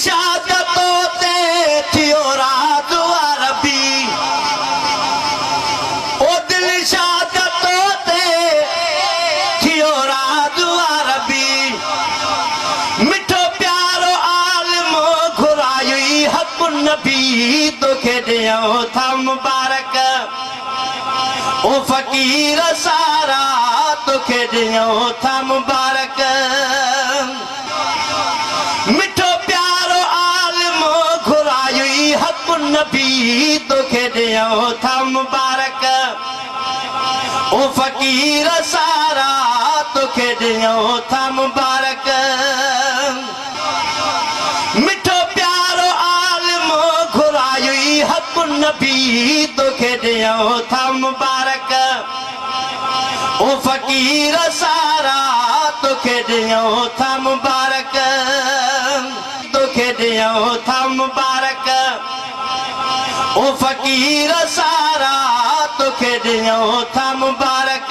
शहादतों ते थियो राज़ अरबी ओ दिल शहादतों ते थियो राज़ अरबी मिठो प्यारो आलिम घुराई हक़ नबी तोखे ॾियूं था मुबारक ओ फ़क़ीर सारा तोखे ॾियूं था मुबारक मिठो प्यारो आलिम घुराई हक़ नबी तोखे ॾियूं था मुबारक ओ फ़क़ीर सारा तोखे ॾियूं था मुबारक मिठो प्यारो आलिम घुराई हक़ नबी तोखे ॾियूं था मुबारक ओ फ़क़ीर सारा तोखे ॾियूं था मुबारक तोखे ॾियूं था मुबारक ओ फ़क़ीर सारा तोखे ॾियूं था मुबारक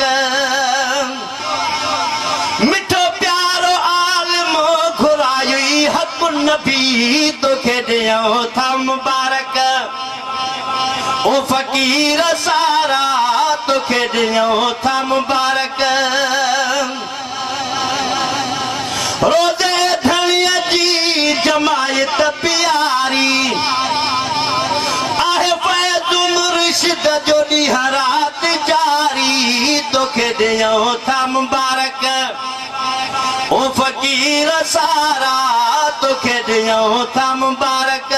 मिठो प्यारो आलिम घुराई हक़ नबी तोखे ॾियूं था मुबारक ओ फ़क़ीर सारा तोखे ॾियूं था मुबारक रोज़े धणीअ जी जमायत प्यारी आहे फैज़ मुर्शिद जो ॾींहुं राति जारी तोखे ॾियूं था मुबारक ओ फ़क़ीर सारा तोखे ॾियूं था मुबारक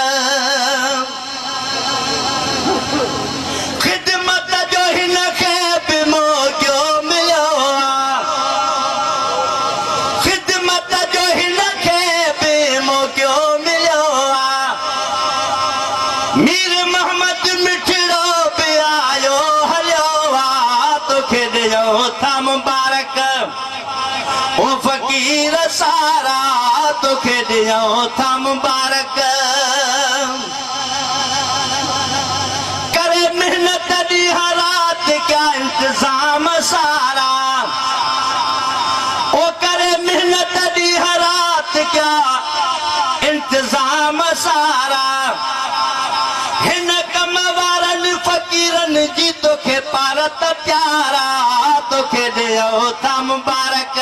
ख़िदमत जो हिन खे बि मौक़ो मिलियो आहे ख़िदमत जो हिन खे बि मौक़ो मिलियो आहे मीर मोहम्मद मिठड़ो बि आयो हलियो आहे तोखे ॾियूं था मुबारक ओ फ़क़ीर सारा तोखे ॾियूं था मुबारक करे मेहनत ॾींहुं राति क्या इंतज़ाम सारा ओ करे मेहनत ॾींहुं राति क्या इंतज़ाम सारा हिन कम वारनि फ़क़ीरनि जी तोखे पारत प्यारा तोखे ॾियूं था मुबारक